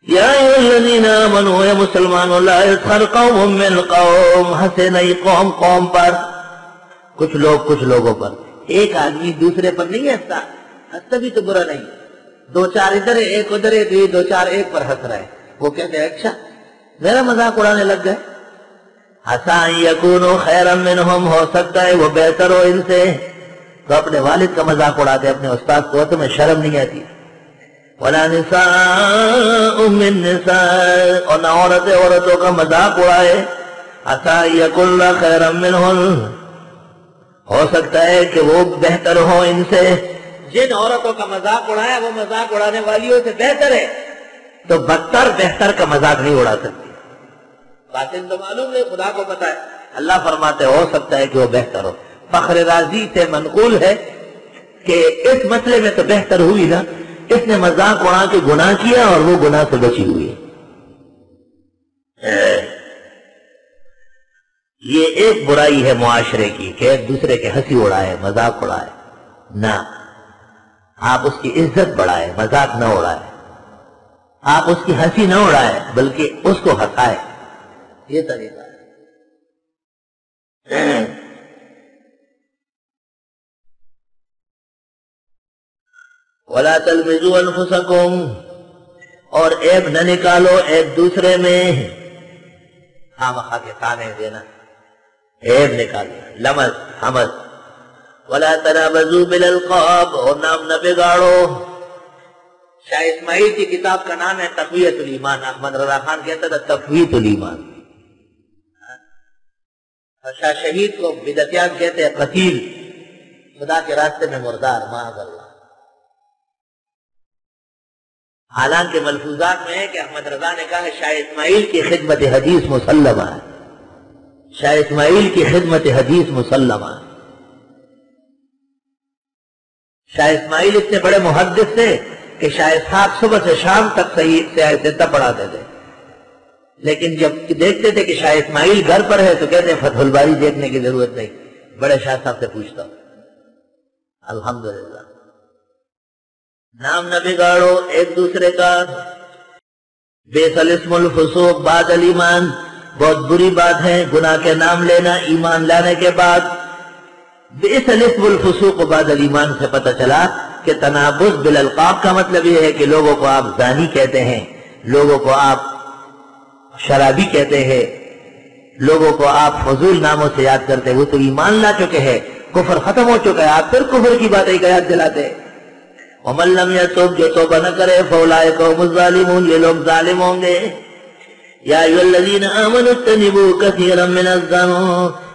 یا ایھا الذین آمنوا اے مسلمانوں لا یسخر قوم من قوم، ہنسے نہیں قوم قوم پر، کچھ لوگ کچھ لوگوں پر. ایک آدمی دوسرے پر نہیں ہنستا، ہنستا بھی تو برا نہیں. دو چار ادھر ہے ایک ادھر ہے، تو یہ دو چار ایک پر ہنس رہا ہے، وہ کہتے ہیں اچھا میرا مذاق اڑانے لگ گئے. عسیٰ ان یکونوا خیرا منہم، ہو سکتا ہے وہ بہتر ہو ان سے. تو اپنے والد کا مذاق اڑاتے، اپنے استاد کو تمہیں شرم نہیں آتی. ولا نساء من نساء، اور نہ عورتوں کا مذاق اڑائے. عسیٰ ان یکن خیرا منہن، ہو سکتا ہے کہ وہ بہتر ہو ان سے. جن عورتوں کا مذاق اڑایا وہ مذاق اڑانے والیوں سے بہتر ہے، تو بدتر بہتر کا مذاق نہیں اڑا سکتی. باطن تو معلوم ہے، خدا کو پتا ہے. اللہ فرماتے ہو سکتا ہے کہ وہ بہتر ہو. فخر رازی سے منقول ہے کہ اس مسئلے میں تو بہتر ہوئی نا، اس نے مذاق اڑا کے گناہ کیا اور وہ گناہ سے بچی ہوئی. یہ ایک برائی ہے معاشرے کی کہ ایک دوسرے کے ہنسی اڑائے، مذاق اڑائے. نہ، آپ اس کی عزت بڑھائے، مذاق نہ اڑائے. آپ اس کی ہنسی نہ اڑائے بلکہ اس کو ہنسائے. یہ طریقہ ہے. وَلَا تَلْمِزُوا أَنفُسَكُمْ، اور عیب نہ نکالو ایک دوسرے میں. خامخواہ کے تانے دینا، عیب نکالو، لمز حمز. وَلَا تَنَابَزُوا بِالْأَلْقَابِ، اور نام نہ بگاڑو. شاہ اسماعیل کی کتاب کا نام ہے تقویۃ الایمان. احمد رضا خان کہتا تھا تقویۃ الایمان. اور شاہ شہید کو بدعتیان کہتے ہیں قتیل، خدا کے راستے میں مردار، معاذ اللہ. حالانکہ ملفوظات میں ہے کہ احمد رضا نے کہا شاہ اسماعیل کی خدمت حدیث مسلمہ ہے. شاہ اسماعیل کی خدمت حدیث مسلمہ ہے. شاہ اسماعیل اتنے بڑے محدث تھے کہ شاہ اسحاق صبح سے شام تک صحیح سے پڑھاتے تھے. لیکن جب دیکھتے تھے کہ شاہ اسماعیل گھر پر ہے تو کہتے ہیں فتح الباری دیکھنے کی ضرورت نہیں، بڑے شاہ صاحب سے پوچھتا ہوں. الحمدللہ. نام نہ بگاڑو ایک دوسرے کا. بئس الاسم الفسوق بعد الایمان، بہت بری بات ہے گناہ کے نام لینا ایمان لانے کے بعد. بئس الاسم الفسوق بعد الایمان سے پتہ چلا کہ تنابز بالالقاب کا مطلب یہ ہے کہ لوگوں کو آپ زانی کہتے ہیں، لوگوں کو آپ شرابی کہتے ہیں، لوگوں کو آپ فضول ناموں سے یاد کرتے ہیں. وہ تو ایمان لا چکے ہیں، کفر ختم ہو چکا ہے، آپ پھر کفر کی باتیں یاد دلاتے ہیں. وَمَن لَّمْ يَتُبْ، جو توبہ نہ کرے، فَأُولَٰئِكَ هُمُ الظَّالِمُونَ، یہ لوگ ظالم ہوں گے. یا ایھا الذین آمنوا اجتنبوا کثیرا من الظن،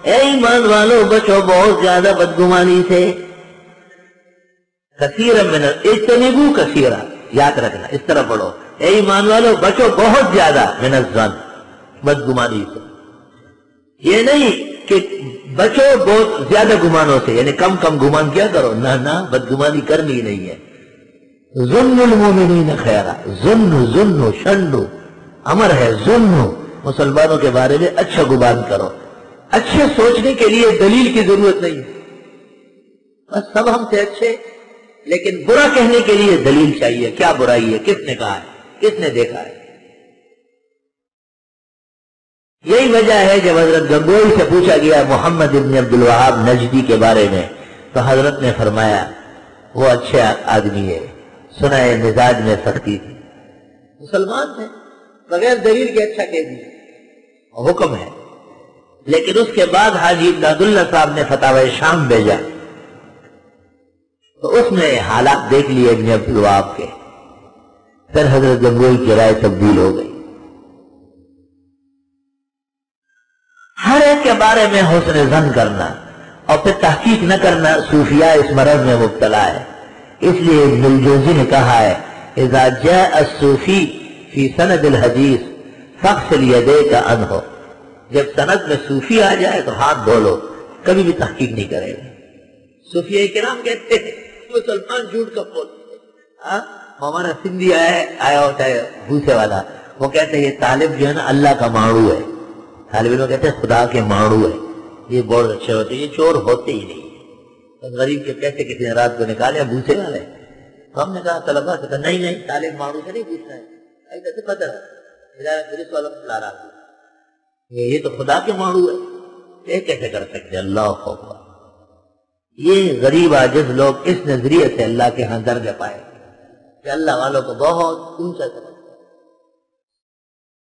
اے ایمان والو بچو بہت زیادہ بدگمانی سے. کثیرا من اجتنبوا کثیرا، یاد رکھنا، اس طرح پڑھو، اے ایمان والو بچو بہت زیادہ من الظن، بدگمانی سے. یہ نہیں کہ بچو بہت زیادہ گمانوں سے، یعنی کم کم گمان کیا کرو، نہ بدگمانی کرنی نہیں ہے. ظن المومنین خیرا، ظن شنو امر ہے. ظن مسلمانوں کے بارے میں اچھا گمان کرو. اچھے سوچنے کے لیے دلیل کی ضرورت نہیں، بس سب ہم سے اچھے، لیکن برا کہنے کے لیے دلیل چاہیے. کیا برائی ہے، کس نے کہا ہے، کس نے دیکھا ہے. یہی وجہ ہے جب حضرت گنگوئی سے پوچھا گیا محمد ابن عبد الوہاب نجدی کے بارے میں تو حضرت نے فرمایا وہ اچھا آدمی ہے، سنا ہے مزاج میں سختی تھی، مسلمان تھے، بغیر دلیل کے اچھا کہہ دیا، حکم ہے. لیکن اس کے بعد حاجی امداد اللہ صاحب نے فتاوی شام بھیجا تو اس میں حالات دیکھ لیے ابن عبد الوہاب کے. پھر حضرت گنگوئی کی رائے تبدیل ہو گئی. ہر ایک کے بارے میں حسن ظن کرنا اور پھر تحقیق نہ کرنا صوفیاء اس مرض میں مبتلا ہے. اس لیے ابن الجوزی نے کہا ہے اذا جاء الصوفی فی سند الحدیث فاغسل یدیک عنہ، جب سند میں صوفی آ جائے تو ہاتھ دھو لو، کبھی بھی تحقیق نہیں کرے گا. صوفیاء کرام کہتے ہیں مسلمان جھوٹ کا بولتے ہیں. ہمارا سندھی آیا ہوتا ہے بھوسے والا، وہ کہتے ہیں یہ طالب جو ہے نا اللہ کا ماڑو ہے، طالب علم کہتے ہیں خدا کے ماڑو ہے. یہ بہت اچھے ہوتے ہیں، یہ چور ہوتے ہی نہیں. غریب کے پیسے کسی نے رات کو نکالے بھوسے والے. تو ہم نے کہا طلبا سے نہیں طالب ماڑو سے نہیں پوچھتا ہے. ایسے قدر پولیس والوں کو لا رہا یہ تو خدا کے ماڑو ہے، یہ کیسے کر سکتے؟ اللہ اکبر۔ یہ غریب عاجز لوگ اس نظریے سے اللہ کے ہاں درجہ پائے کہ اللہ والوں کو بہت اونچا